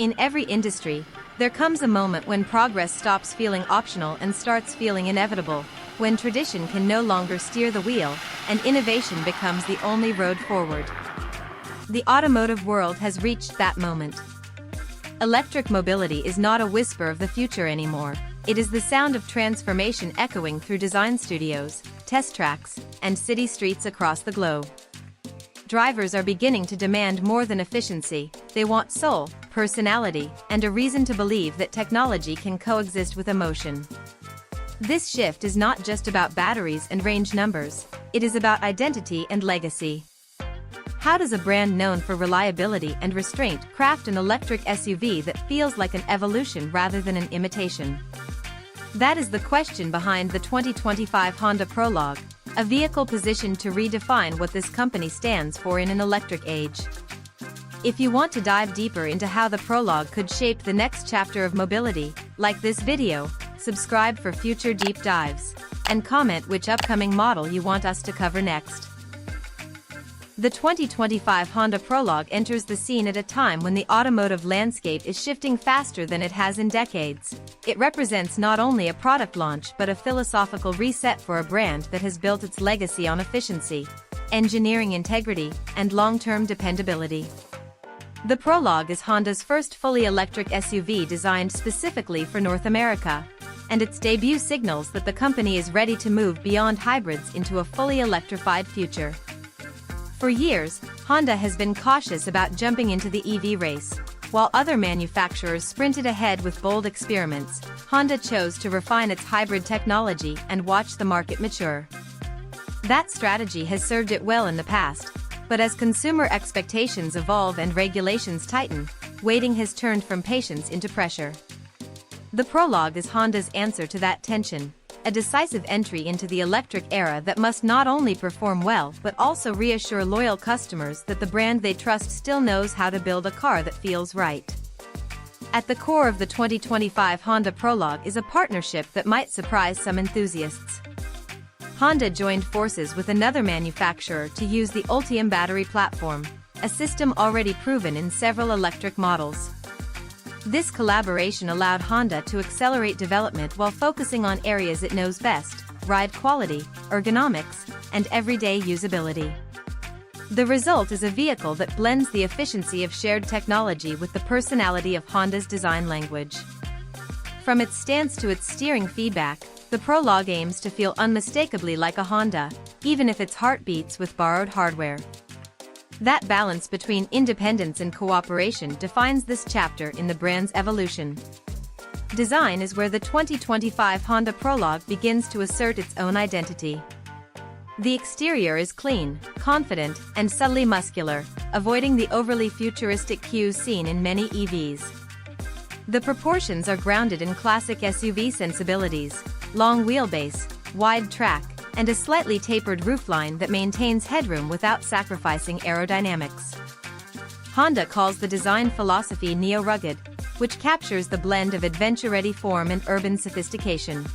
In every industry, there comes a moment when progress stops feeling optional and starts feeling inevitable, when tradition can no longer steer the wheel, and innovation becomes the only road forward. The automotive world has reached that moment. Electric mobility is not a whisper of the future anymore, it is the sound of transformation echoing through design studios, test tracks, and city streets across the globe. Drivers are beginning to demand more than efficiency, they want soul, personality, and a reason to believe that technology can coexist with emotion. This shift is not just about batteries and range numbers, it is about identity and legacy. How does a brand known for reliability and restraint craft an electric SUV that feels like an evolution rather than an imitation? That is the question behind the 2025 Honda Prologue, a vehicle positioned to redefine what this company stands for in an electric age. If you want to dive deeper into how the Prologue could shape the next chapter of mobility, like this video, subscribe for future deep dives, and comment which upcoming model you want us to cover next. The 2025 Honda Prologue enters the scene at a time when the automotive landscape is shifting faster than it has in decades. It represents not only a product launch but a philosophical reset for a brand that has built its legacy on efficiency, engineering integrity, and long-term dependability. The Prologue is Honda's first fully electric SUV designed specifically for North America, and its debut signals that the company is ready to move beyond hybrids into a fully electrified future. For years, Honda has been cautious about jumping into the EV race. While other manufacturers sprinted ahead with bold experiments, Honda chose to refine its hybrid technology and watch the market mature. That strategy has served it well in the past, but as consumer expectations evolve and regulations tighten, waiting has turned from patience into pressure. The Prologue is Honda's answer to that tension, a decisive entry into the electric era that must not only perform well but also reassure loyal customers that the brand they trust still knows how to build a car that feels right. At the core of the 2025 Honda Prologue is a partnership that might surprise some enthusiasts. Honda joined forces with another manufacturer to use the Ultium battery platform, a system already proven in several electric models. This collaboration allowed Honda to accelerate development while focusing on areas it knows best: ride quality, ergonomics, and everyday usability. The result is a vehicle that blends the efficiency of shared technology with the personality of Honda's design language. From its stance to its steering feedback, the Prologue aims to feel unmistakably like a Honda, even if its heart beats with borrowed hardware. That balance between independence and cooperation defines this chapter in the brand's evolution. Design is where the 2025 Honda Prologue begins to assert its own identity. The exterior is clean, confident, and subtly muscular, avoiding the overly futuristic cues seen in many EVs. The proportions are grounded in classic SUV sensibilities: long wheelbase, wide track, and a slightly tapered roofline that maintains headroom without sacrificing aerodynamics. Honda calls the design philosophy neo-rugged, which captures the blend of adventure-ready form and urban sophistication.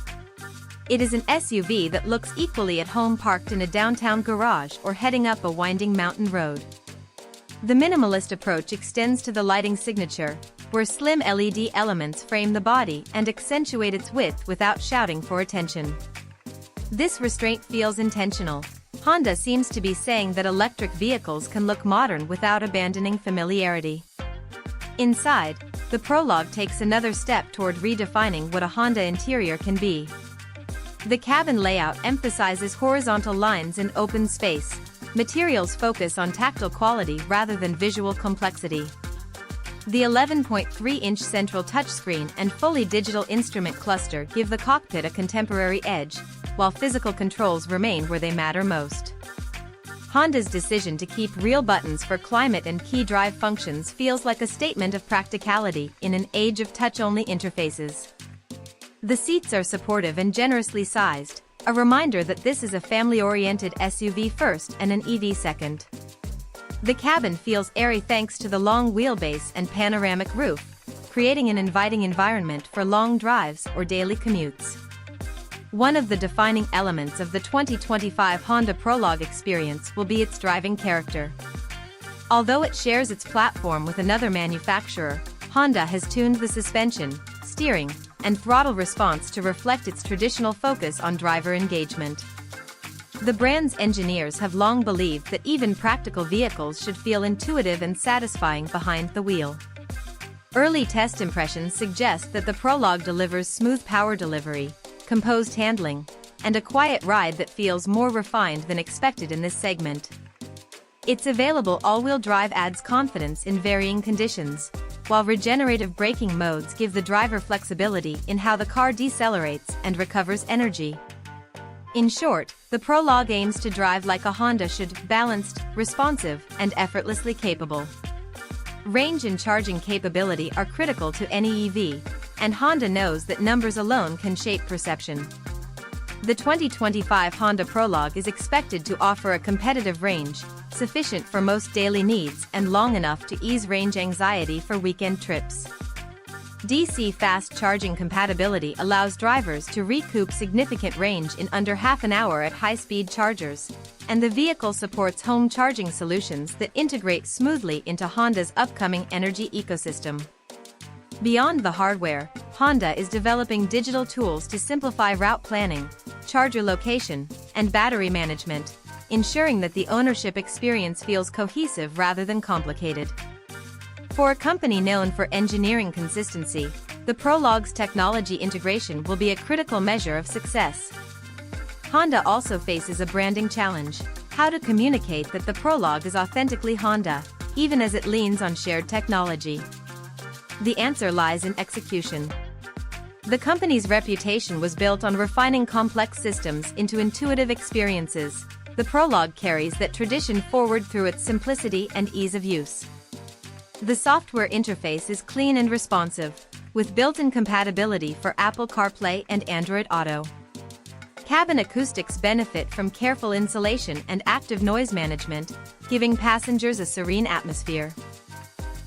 It is an SUV that looks equally at home parked in a downtown garage or heading up a winding mountain road. The minimalist approach extends to the lighting signature, where slim LED elements frame the body and accentuate its width without shouting for attention. This restraint feels intentional. Honda seems to be saying that electric vehicles can look modern without abandoning familiarity. Inside, the Prologue takes another step toward redefining what a Honda interior can be. The cabin layout emphasizes horizontal lines and open space. Materials focus on tactile quality rather than visual complexity. The 11.3-inch central touchscreen and fully digital instrument cluster give the cockpit a contemporary edge, while physical controls remain where they matter most. Honda's decision to keep real buttons for climate and key drive functions feels like a statement of practicality in an age of touch-only interfaces. The seats are supportive and generously sized, a reminder that this is a family-oriented SUV first and an EV second. The cabin feels airy thanks to the long wheelbase and panoramic roof, creating an inviting environment for long drives or daily commutes. One of the defining elements of the 2025 Honda Prologue experience will be its driving character. Although it shares its platform with another manufacturer, Honda has tuned the suspension, steering, and throttle response to reflect its traditional focus on driver engagement. The brand's engineers have long believed that even practical vehicles should feel intuitive and satisfying behind the wheel. Early test impressions suggest that the Prologue delivers smooth power delivery, composed handling, and a quiet ride that feels more refined than expected in this segment. Its available all-wheel drive adds confidence in varying conditions, while regenerative braking modes give the driver flexibility in how the car decelerates and recovers energy. In short, the Prologue aims to drive like a Honda should: balanced, responsive, and effortlessly capable. Range and charging capability are critical to any EV, and Honda knows that numbers alone can shape perception. The 2025 Honda Prologue is expected to offer a competitive range, sufficient for most daily needs and long enough to ease range anxiety for weekend trips. DC fast charging compatibility allows drivers to recoup significant range in under half an hour at high-speed chargers, and the vehicle supports home charging solutions that integrate smoothly into Honda's upcoming energy ecosystem. Beyond the hardware, Honda is developing digital tools to simplify route planning, charger location, and battery management, ensuring that the ownership experience feels cohesive rather than complicated. For a company known for engineering consistency, the Prologue's technology integration will be a critical measure of success. Honda also faces a branding challenge: how to communicate that the Prologue is authentically Honda, even as it leans on shared technology. The answer lies in execution. The company's reputation was built on refining complex systems into intuitive experiences. The Prologue carries that tradition forward through its simplicity and ease of use. The software interface is clean and responsive, with built-in compatibility for Apple CarPlay and Android Auto. Cabin acoustics benefit from careful insulation and active noise management, giving passengers a serene atmosphere.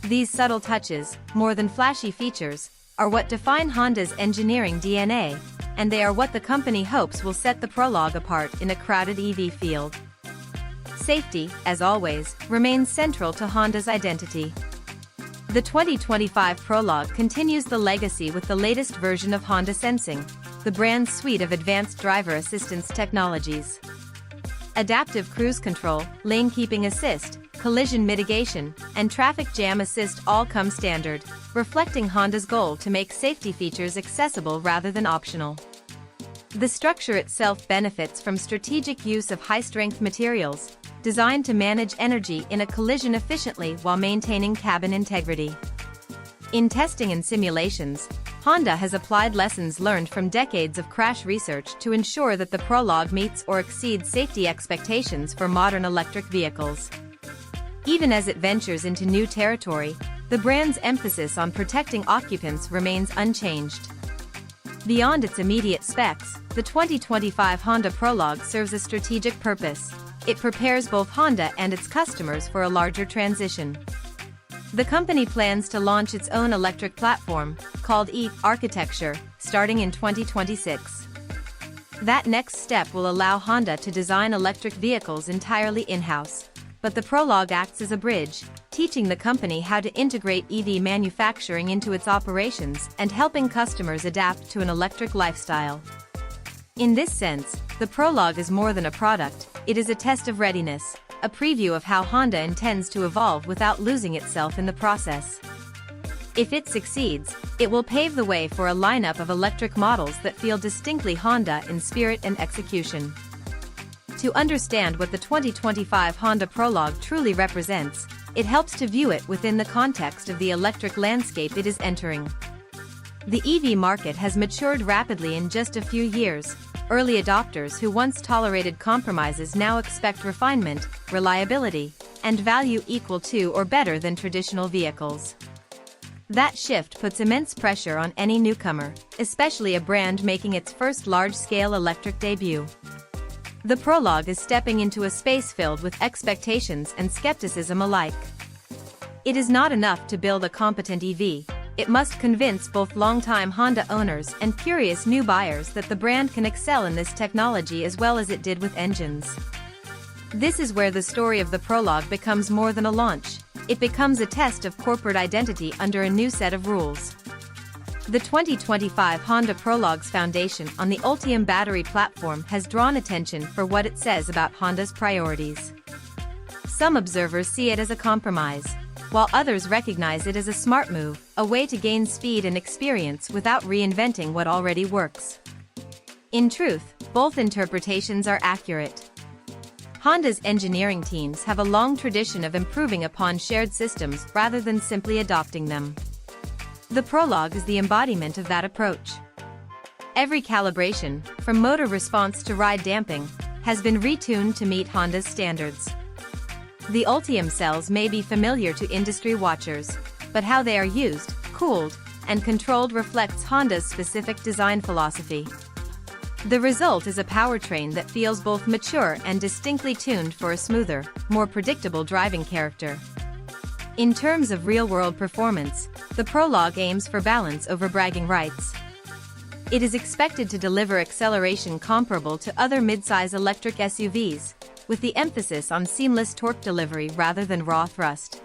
These subtle touches, more than flashy features, are what define Honda's engineering DNA, and they are what the company hopes will set the Prologue apart in a crowded EV field. Safety, as always, remains central to Honda's identity. The 2025 Prologue continues the legacy with the latest version of Honda Sensing, the brand's suite of advanced driver assistance technologies. Adaptive cruise control, lane keeping assist, collision mitigation, and traffic jam assist all come standard, reflecting Honda's goal to make safety features accessible rather than optional. The structure itself benefits from strategic use of high-strength materials, designed to manage energy in a collision efficiently while maintaining cabin integrity. In testing and simulations, Honda has applied lessons learned from decades of crash research to ensure that the Prologue meets or exceeds safety expectations for modern electric vehicles. Even as it ventures into new territory, the brand's emphasis on protecting occupants remains unchanged. Beyond its immediate specs, the 2025 Honda Prologue serves a strategic purpose. It prepares both Honda and its customers for a larger transition. The company plans to launch its own electric platform, called e-architecture, starting in 2026. That next step will allow Honda to design electric vehicles entirely in-house, but the Prologue acts as a bridge, teaching the company how to integrate EV manufacturing into its operations and helping customers adapt to an electric lifestyle. In this sense, the Prologue is more than a product, it is a test of readiness, a preview of how Honda intends to evolve without losing itself in the process. If it succeeds, it will pave the way for a lineup of electric models that feel distinctly Honda in spirit and execution. To understand what the 2025 Honda Prologue truly represents, it helps to view it within the context of the electric landscape it is entering. The EV market has matured rapidly in just a few years. Early adopters who once tolerated compromises now expect refinement, reliability, and value equal to or better than traditional vehicles. That shift puts immense pressure on any newcomer, especially a brand making its first large-scale electric debut. The Prologue is stepping into a space filled with expectations and skepticism alike. It is not enough to build a competent EV, it must convince both longtime Honda owners and curious new buyers that the brand can excel in this technology as well as it did with engines. This is where the story of the Prologue becomes more than a launch. It becomes a test of corporate identity under a new set of rules. The 2025 Honda Prologue's foundation on the Ultium battery platform has drawn attention for what it says about Honda's priorities. Some observers see it as a compromise, while others recognize it as a smart move, a way to gain speed and experience without reinventing what already works. In truth, both interpretations are accurate. Honda's engineering teams have a long tradition of improving upon shared systems rather than simply adopting them. The Prologue is the embodiment of that approach. Every calibration, from motor response to ride damping, has been retuned to meet Honda's standards. The Ultium cells may be familiar to industry watchers, but how they are used, cooled, and controlled reflects Honda's specific design philosophy. The result is a powertrain that feels both mature and distinctly tuned for a smoother, more predictable driving character. In terms of real-world performance, the Prologue aims for balance over bragging rights. It is expected to deliver acceleration comparable to other mid-size electric SUVs, with the emphasis on seamless torque delivery rather than raw thrust.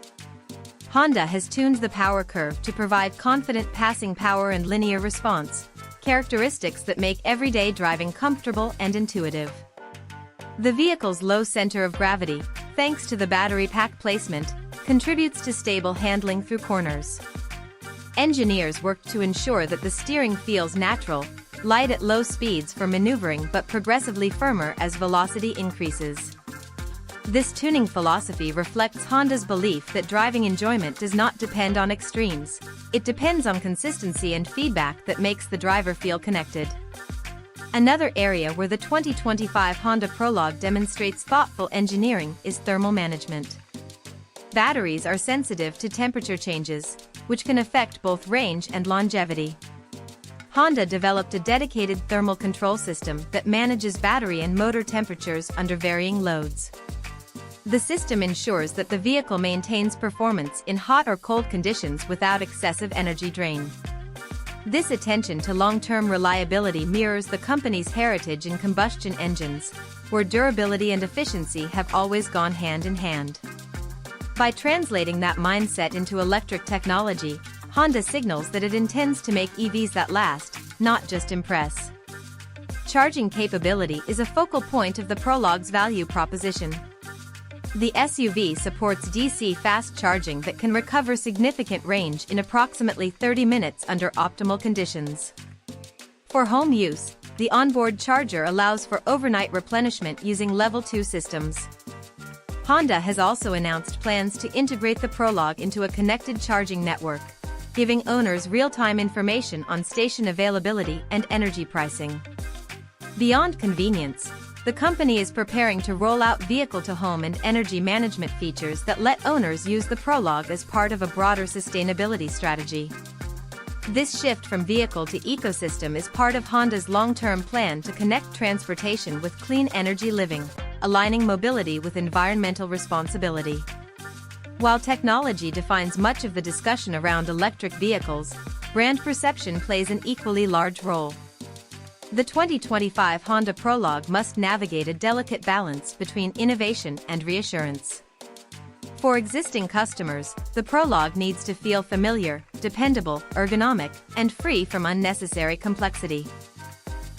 Honda has tuned the power curve to provide confident passing power and linear response, characteristics that make everyday driving comfortable and intuitive. The vehicle's low center of gravity, thanks to the battery pack placement, contributes to stable handling through corners. Engineers worked to ensure that the steering feels natural, light at low speeds for maneuvering but progressively firmer as velocity increases. This tuning philosophy reflects Honda's belief that driving enjoyment does not depend on extremes, it depends on consistency and feedback that makes the driver feel connected. Another area where the 2025 Honda Prologue demonstrates thoughtful engineering is thermal management. Batteries are sensitive to temperature changes, which can affect both range and longevity. Honda developed a dedicated thermal control system that manages battery and motor temperatures under varying loads. The system ensures that the vehicle maintains performance in hot or cold conditions without excessive energy drain. This attention to long-term reliability mirrors the company's heritage in combustion engines, where durability and efficiency have always gone hand in hand. By translating that mindset into electric technology, Honda signals that it intends to make EVs that last, not just impress. Charging capability is a focal point of the Prologue's value proposition. The SUV supports DC fast charging that can recover significant range in approximately 30 minutes under optimal conditions. For home use, the onboard charger allows for overnight replenishment using Level 2 systems. Honda has also announced plans to integrate the Prologue into a connected charging network, giving owners real-time information on station availability and energy pricing. Beyond convenience, the company is preparing to roll out vehicle-to-home and energy management features that let owners use the Prologue as part of a broader sustainability strategy. This shift from vehicle to ecosystem is part of Honda's long-term plan to connect transportation with clean energy living, aligning mobility with environmental responsibility. While technology defines much of the discussion around electric vehicles, brand perception plays an equally large role. The 2025 Honda Prologue must navigate a delicate balance between innovation and reassurance. For existing customers, the Prologue needs to feel familiar, dependable, ergonomic, and free from unnecessary complexity.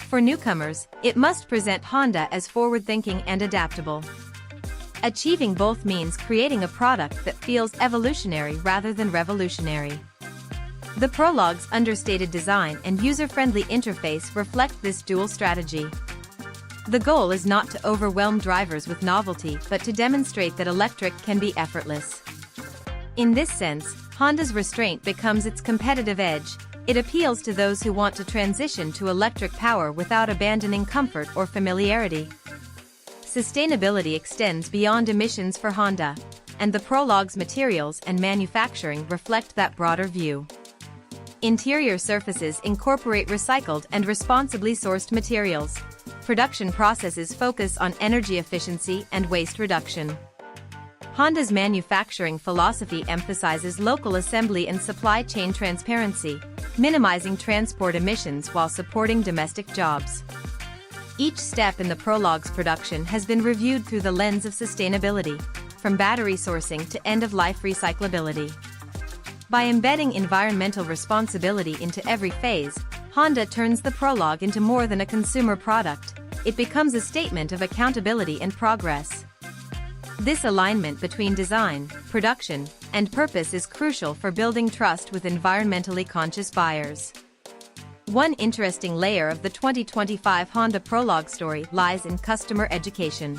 For newcomers, it must present Honda as forward-thinking and adaptable. Achieving both means creating a product that feels evolutionary rather than revolutionary. The Prologue's understated design and user-friendly interface reflect this dual strategy. The goal is not to overwhelm drivers with novelty but to demonstrate that electric can be effortless. In this sense, Honda's restraint becomes its competitive edge. It appeals to those who want to transition to electric power without abandoning comfort or familiarity. Sustainability extends beyond emissions for Honda, and the Prologue's materials and manufacturing reflect that broader view. Interior surfaces incorporate recycled and responsibly sourced materials. Production processes focus on energy efficiency and waste reduction. Honda's manufacturing philosophy emphasizes local assembly and supply chain transparency, minimizing transport emissions while supporting domestic jobs. Each step in the Prologue's production has been reviewed through the lens of sustainability, from battery sourcing to end-of-life recyclability. By embedding environmental responsibility into every phase, Honda turns the Prologue into more than a consumer product. It becomes a statement of accountability and progress. This alignment between design, production, and purpose is crucial for building trust with environmentally conscious buyers. One interesting layer of the 2025 Honda Prologue story lies in customer education.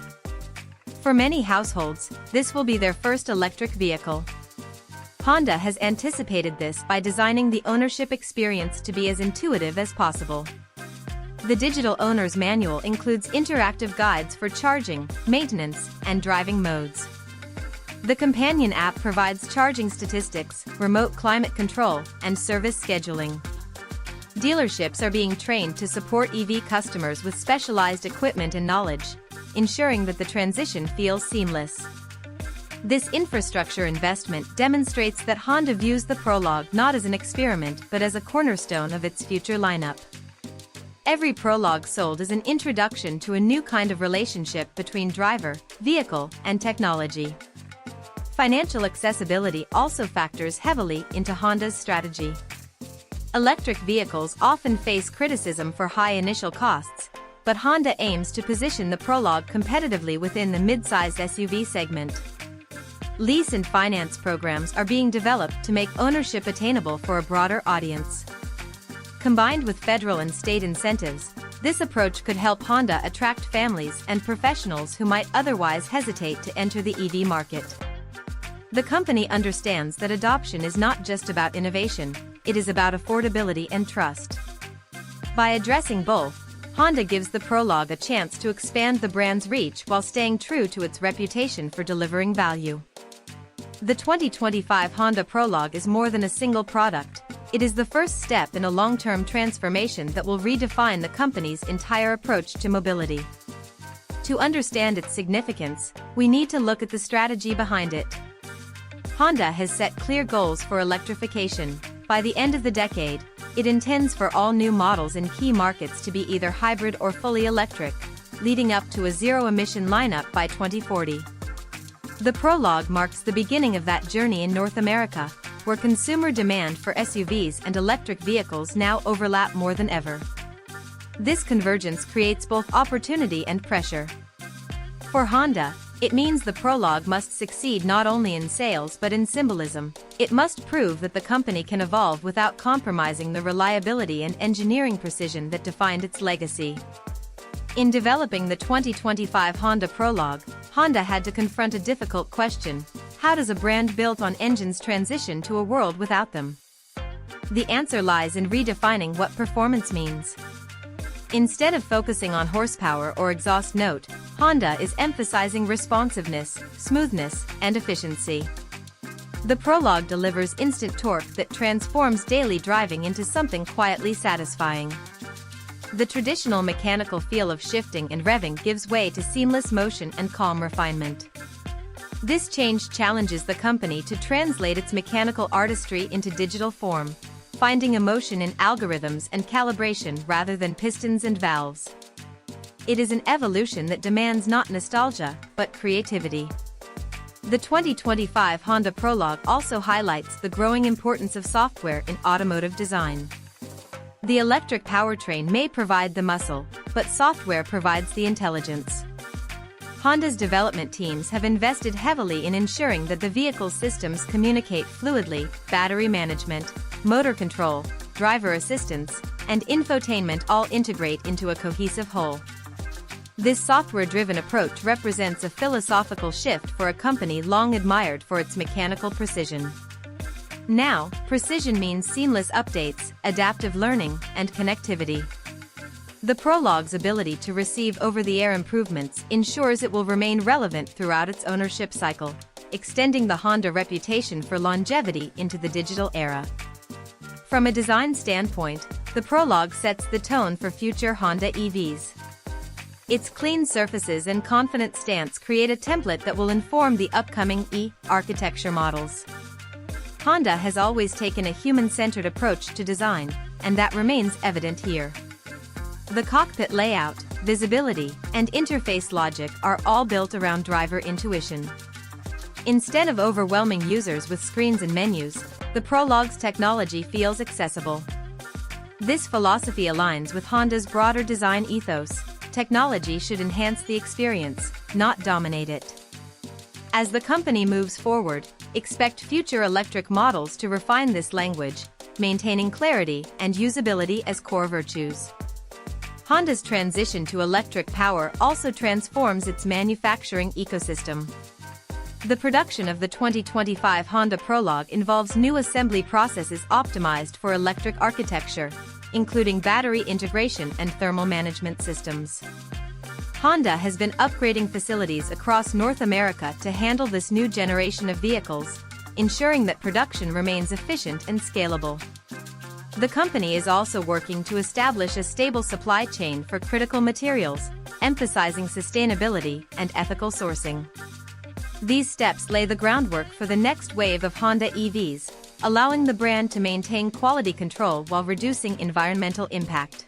For many households, this will be their first electric vehicle. Honda has anticipated this by designing the ownership experience to be as intuitive as possible. The digital owner's manual includes interactive guides for charging, maintenance, and driving modes. The companion app provides charging statistics, remote climate control, and service scheduling. Dealerships are being trained to support EV customers with specialized equipment and knowledge, ensuring that the transition feels seamless. This infrastructure investment demonstrates that Honda views the Prologue not as an experiment but as a cornerstone of its future lineup. Every Prologue sold is an introduction to a new kind of relationship between driver, vehicle, and technology. Financial accessibility also factors heavily into Honda's strategy. Electric vehicles often face criticism for high initial costs, but Honda aims to position the Prologue competitively within the mid-sized SUV segment. Lease and finance programs are being developed to make ownership attainable for a broader audience. Combined with federal and state incentives, this approach could help Honda attract families and professionals who might otherwise hesitate to enter the EV market. The company understands that adoption is not just about innovation, it is about affordability and trust. By addressing both, Honda gives the Prologue a chance to expand the brand's reach while staying true to its reputation for delivering value. The 2025 Honda Prologue is more than a single product. It is the first step in a long-term transformation that will redefine the company's entire approach to mobility. To understand its significance, we need to look at the strategy behind it. Honda has set clear goals for electrification. By the end of the decade, it intends for all new models in key markets to be either hybrid or fully electric, leading up to a zero-emission lineup by 2040. The Prologue marks the beginning of that journey in North America, where consumer demand for SUVs and electric vehicles now overlap more than ever. This convergence creates both opportunity and pressure. For Honda, it means the Prologue must succeed not only in sales but in symbolism. It must prove that the company can evolve without compromising the reliability and engineering precision that defined its legacy. In developing the 2025 Honda Prologue, Honda had to confront a difficult question: how does a brand built on engines transition to a world without them? The answer lies in redefining what performance means. Instead of focusing on horsepower or exhaust note, Honda is emphasizing responsiveness, smoothness, and efficiency. The Prologue delivers instant torque that transforms daily driving into something quietly satisfying. The traditional mechanical feel of shifting and revving gives way to seamless motion and calm refinement. This change challenges the company to translate its mechanical artistry into digital form, finding emotion in algorithms and calibration rather than pistons and valves. It is an evolution that demands not nostalgia, but creativity. The 2025 Honda Prologue also highlights the growing importance of software in automotive design. The electric powertrain may provide the muscle, but software provides the intelligence. Honda's development teams have invested heavily in ensuring that the vehicle's systems communicate fluidly. Battery management, motor control, driver assistance, and infotainment all integrate into a cohesive whole. This software-driven approach represents a philosophical shift for a company long admired for its mechanical precision. Now, precision means seamless updates, adaptive learning, and connectivity. The Prologue's ability to receive over-the-air improvements ensures it will remain relevant throughout its ownership cycle, extending the Honda reputation for longevity into the digital era. From a design standpoint, the Prologue sets the tone for future Honda EVs. Its clean surfaces and confident stance create a template that will inform the upcoming E-architecture models. Honda has always taken a human-centered approach to design, and that remains evident here. The cockpit layout, visibility, and interface logic are all built around driver intuition. Instead of overwhelming users with screens and menus, the Prologue's technology feels accessible. This philosophy aligns with Honda's broader design ethos. Technology should enhance the experience, not dominate it. As the company moves forward, expect future electric models to refine this language, maintaining clarity and usability as core virtues. Honda's transition to electric power also transforms its manufacturing ecosystem. The production of the 2025 Honda Prologue involves new assembly processes optimized for electric architecture, including battery integration and thermal management systems. Honda has been upgrading facilities across North America to handle this new generation of vehicles, ensuring that production remains efficient and scalable. The company is also working to establish a stable supply chain for critical materials, emphasizing sustainability and ethical sourcing. These steps lay the groundwork for the next wave of Honda EVs, allowing the brand to maintain quality control while reducing environmental impact.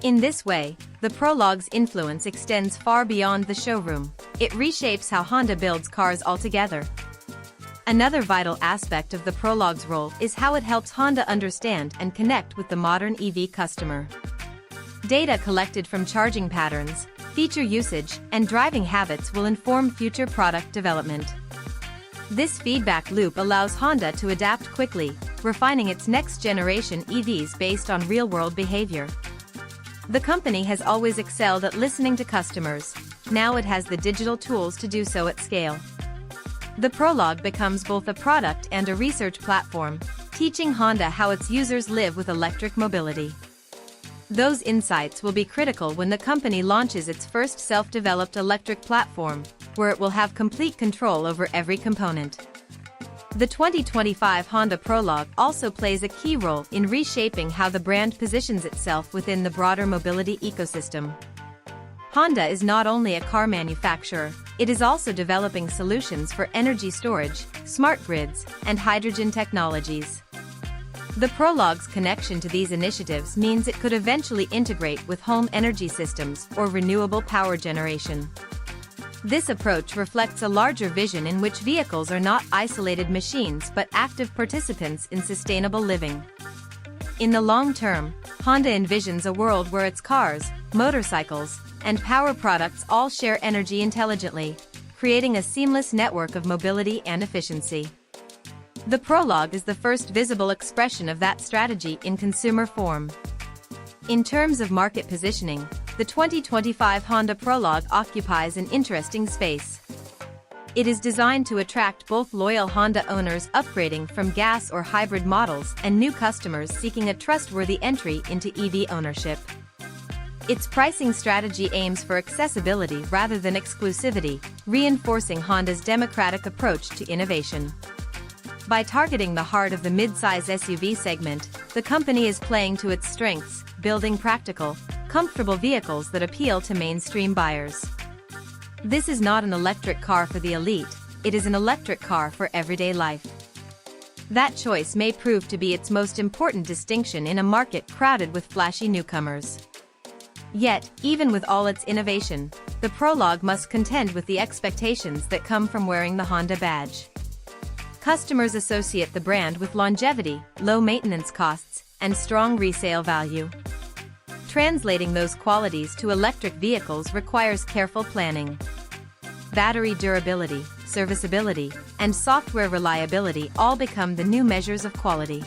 In this way, the Prologue's influence extends far beyond the showroom. It reshapes how Honda builds cars altogether. Another vital aspect of the Prologue's role is how it helps Honda understand and connect with the modern EV customer. Data collected from charging patterns, feature usage, and driving habits will inform future product development. This feedback loop allows Honda to adapt quickly, refining its next-generation EVs based on real-world behavior. The company has always excelled at listening to customers. Now it has the digital tools to do so at scale. The Prologue becomes both a product and a research platform, teaching Honda how its users live with electric mobility. Those insights will be critical when the company launches its first self-developed electric platform, where it will have complete control over every component. The 2025 Honda Prologue also plays a key role in reshaping how the brand positions itself within the broader mobility ecosystem. Honda is not only a car manufacturer, it is also developing solutions for energy storage, smart grids, and hydrogen technologies. The Prologue's connection to these initiatives means it could eventually integrate with home energy systems or renewable power generation. This approach reflects a larger vision in which vehicles are not isolated machines but active participants in sustainable living. In the long term, Honda envisions a world where its cars, motorcycles, and power products all share energy intelligently, creating a seamless network of mobility and efficiency. The Prologue is the first visible expression of that strategy in consumer form. In terms of market positioning, the 2025 Honda Prologue occupies an interesting space. It is designed to attract both loyal Honda owners upgrading from gas or hybrid models and new customers seeking a trustworthy entry into EV ownership. Its pricing strategy aims for accessibility rather than exclusivity, reinforcing Honda's democratic approach to innovation. By targeting the heart of the mid-size SUV segment, the company is playing to its strengths, building practical, comfortable vehicles that appeal to mainstream buyers. This is not an electric car for the elite, it is an electric car for everyday life. That choice may prove to be its most important distinction in a market crowded with flashy newcomers. Yet, even with all its innovation, the Prologue must contend with the expectations that come from wearing the Honda badge. Customers associate the brand with longevity, low maintenance costs, and strong resale value. Translating those qualities to electric vehicles requires careful planning. Battery durability, serviceability, and software reliability all become the new measures of quality.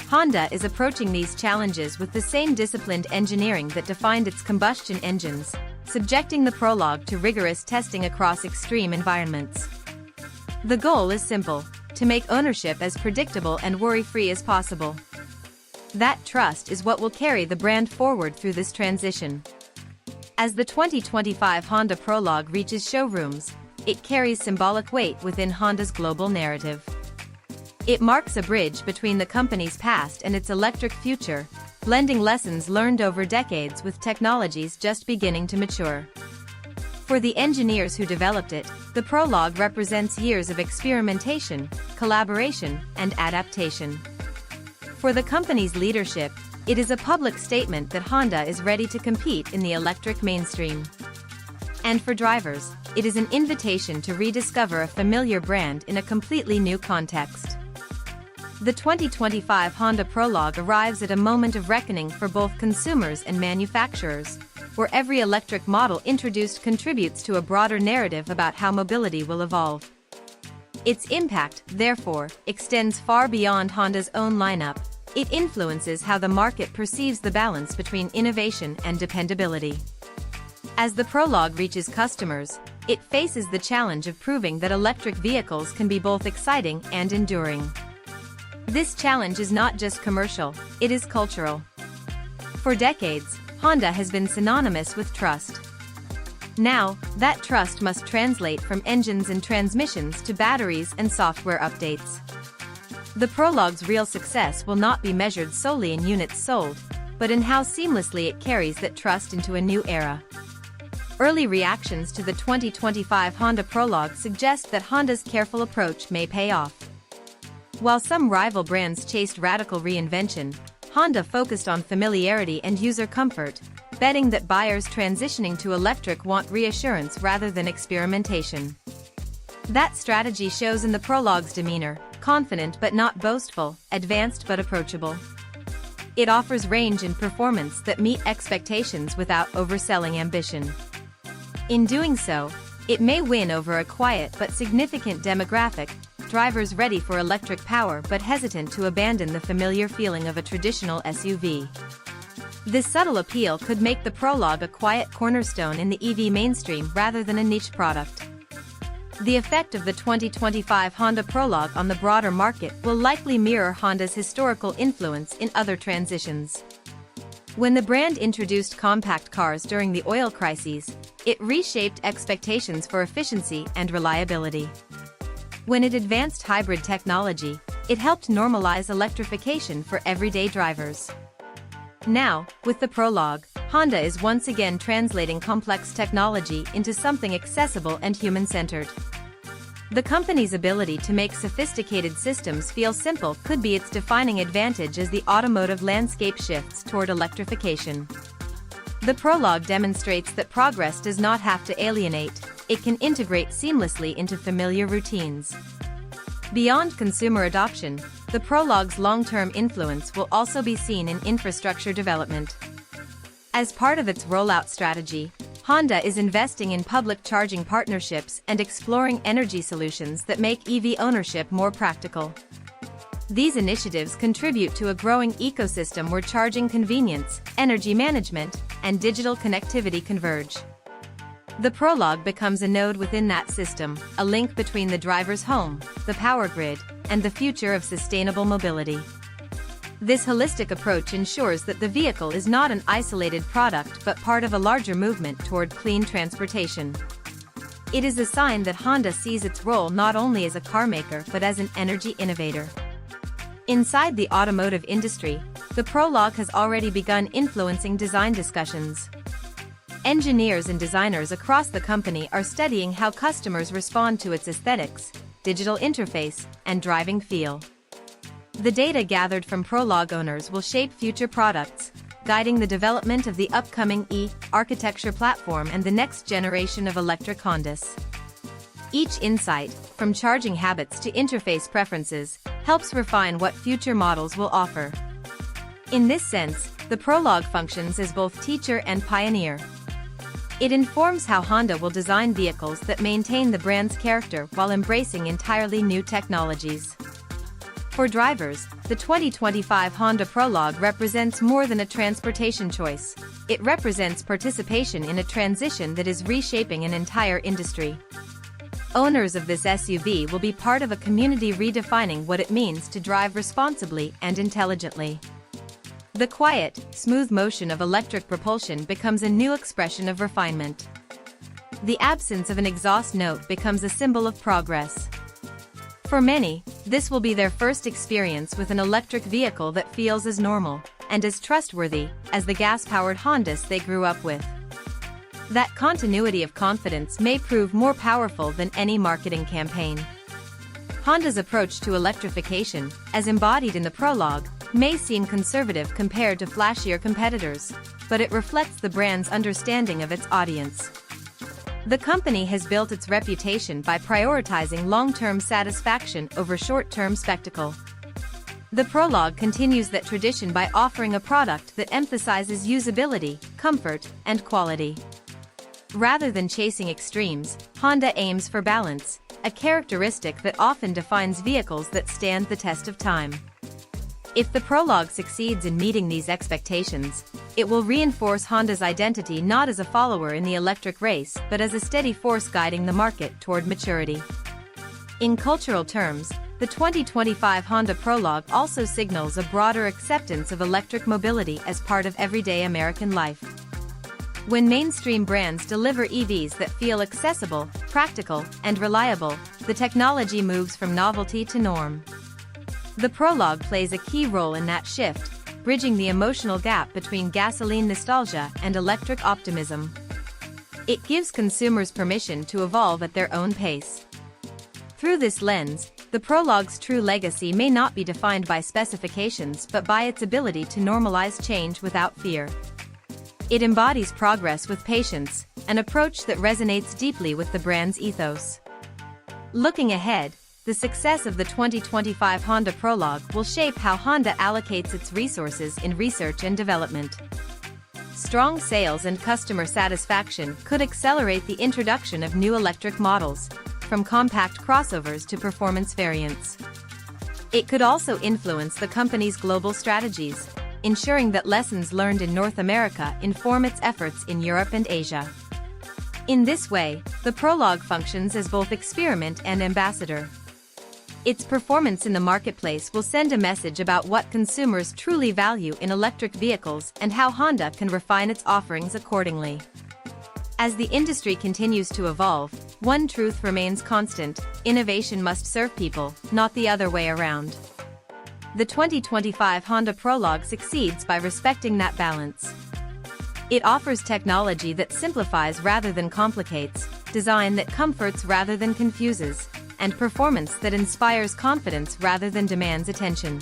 Honda is approaching these challenges with the same disciplined engineering that defined its combustion engines, subjecting the Prologue to rigorous testing across extreme environments. The goal is simple: to make ownership as predictable and worry-free as possible. That trust is what will carry the brand forward through this transition. As the 2025 Honda Prologue reaches showrooms, it carries symbolic weight within Honda's global narrative. It marks a bridge between the company's past and its electric future, blending lessons learned over decades with technologies just beginning to mature. For the engineers who developed it, the Prologue represents years of experimentation, collaboration, and adaptation. For the company's leadership, it is a public statement that Honda is ready to compete in the electric mainstream. And for drivers, it is an invitation to rediscover a familiar brand in a completely new context. The 2025 Honda Prologue arrives at a moment of reckoning for both consumers and manufacturers, where every electric model introduced contributes to a broader narrative about how mobility will evolve. Its impact, therefore, extends far beyond Honda's own lineup. It influences how the market perceives the balance between innovation and dependability. As the Prologue reaches customers, it faces the challenge of proving that electric vehicles can be both exciting and enduring. This challenge is not just commercial, it is cultural. For decades, Honda has been synonymous with trust. Now, that trust must translate from engines and transmissions to batteries and software updates. The Prologue's real success will not be measured solely in units sold, but in how seamlessly it carries that trust into a new era. Early reactions to the 2025 Honda Prologue suggest that Honda's careful approach may pay off. While some rival brands chased radical reinvention, Honda focused on familiarity and user comfort, betting that buyers transitioning to electric want reassurance rather than experimentation. That strategy shows in the Prologue's demeanor: confident but not boastful, advanced but approachable. It offers range and performance that meet expectations without overselling ambition. In doing so, it may win over a quiet but significant demographic: drivers ready for electric power but hesitant to abandon the familiar feeling of a traditional SUV. This subtle appeal could make the Prologue a quiet cornerstone in the EV mainstream rather than a niche product. The effect of the 2025 Honda Prologue on the broader market will likely mirror Honda's historical influence in other transitions. When the brand introduced compact cars during the oil crises, it reshaped expectations for efficiency and reliability. When it advanced hybrid technology, it helped normalize electrification for everyday drivers. Now, with the Prologue, Honda is once again translating complex technology into something accessible and human-centered. The company's ability to make sophisticated systems feel simple could be its defining advantage as the automotive landscape shifts toward electrification. The Prologue demonstrates that progress does not have to alienate, it can integrate seamlessly into familiar routines. Beyond consumer adoption, the Prologue's long-term influence will also be seen in infrastructure development. As part of its rollout strategy, Honda is investing in public charging partnerships and exploring energy solutions that make EV ownership more practical. These initiatives contribute to a growing ecosystem where charging convenience, energy management, and digital connectivity converge. The Prologue becomes a node within that system, a link between the driver's home, the power grid, and the future of sustainable mobility. This holistic approach ensures that the vehicle is not an isolated product but part of a larger movement toward clean transportation. It is a sign that Honda sees its role not only as a carmaker but as an energy innovator. Inside the automotive industry, the Prologue has already begun influencing design discussions. Engineers and designers across the company are studying how customers respond to its aesthetics, digital interface, and driving feel. The data gathered from Prologue owners will shape future products, guiding the development of the upcoming E-architecture platform and the next generation of electric Hondas. Each insight, from charging habits to interface preferences, helps refine what future models will offer. In this sense, the Prologue functions as both teacher and pioneer. It informs how Honda will design vehicles that maintain the brand's character while embracing entirely new technologies. For drivers, the 2025 Honda Prologue represents more than a transportation choice. It represents participation in a transition that is reshaping an entire industry. Owners of this SUV will be part of a community redefining what it means to drive responsibly and intelligently. The quiet, smooth motion of electric propulsion becomes a new expression of refinement. The absence of an exhaust note becomes a symbol of progress. For many, this will be their first experience with an electric vehicle that feels as normal and as trustworthy as the gas-powered Hondas they grew up with. That continuity of confidence may prove more powerful than any marketing campaign. Honda's approach to electrification, as embodied in the Prologue, may seem conservative compared to flashier competitors, but it reflects the brand's understanding of its audience. The company has built its reputation by prioritizing long-term satisfaction over short-term spectacle. The Prologue continues that tradition by offering a product that emphasizes usability, comfort, and quality. Rather than chasing extremes, Honda aims for balance, a characteristic that often defines vehicles that stand the test of time. If the Prologue succeeds in meeting these expectations, it will reinforce Honda's identity not as a follower in the electric race but as a steady force guiding the market toward maturity. In cultural terms, the 2025 Honda Prologue also signals a broader acceptance of electric mobility as part of everyday American life. When mainstream brands deliver EVs that feel accessible, practical, and reliable, the technology moves from novelty to norm. The Prologue plays a key role in that shift, bridging the emotional gap between gasoline nostalgia and electric optimism. It gives consumers permission to evolve at their own pace. Through this lens, the Prologue's true legacy may not be defined by specifications but by its ability to normalize change without fear. It embodies progress with patience, an approach that resonates deeply with the brand's ethos. Looking ahead, the success of the 2025 Honda Prologue will shape how Honda allocates its resources in research and development. Strong sales and customer satisfaction could accelerate the introduction of new electric models, from compact crossovers to performance variants. It could also influence the company's global strategies, ensuring that lessons learned in North America inform its efforts in Europe and Asia. In this way, the Prologue functions as both experiment and ambassador. Its performance in the marketplace will send a message about what consumers truly value in electric vehicles and how Honda can refine its offerings accordingly. As the industry continues to evolve, one truth remains constant: innovation must serve people, not the other way around. The 2025 Honda Prologue succeeds by respecting that balance. It offers technology that simplifies rather than complicates, design that comforts rather than confuses, and performance that inspires confidence rather than demands attention.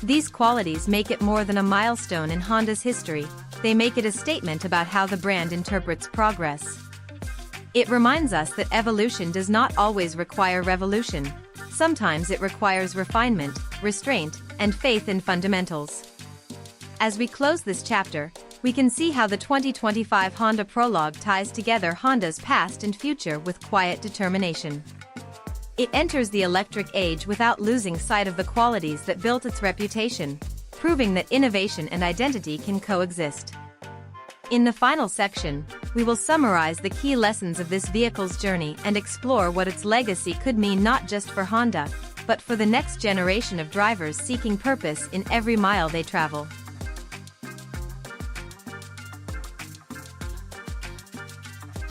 These qualities make it more than a milestone in Honda's history, they make it a statement about how the brand interprets progress. It reminds us that evolution does not always require revolution. Sometimes it requires refinement, restraint, and faith in fundamentals. As we close this chapter, we can see how the 2025 Honda Prologue ties together Honda's past and future with quiet determination. It enters the electric age without losing sight of the qualities that built its reputation, proving that innovation and identity can coexist. In the final section, we will summarize the key lessons of this vehicle's journey and explore what its legacy could mean not just for Honda, but for the next generation of drivers seeking purpose in every mile they travel.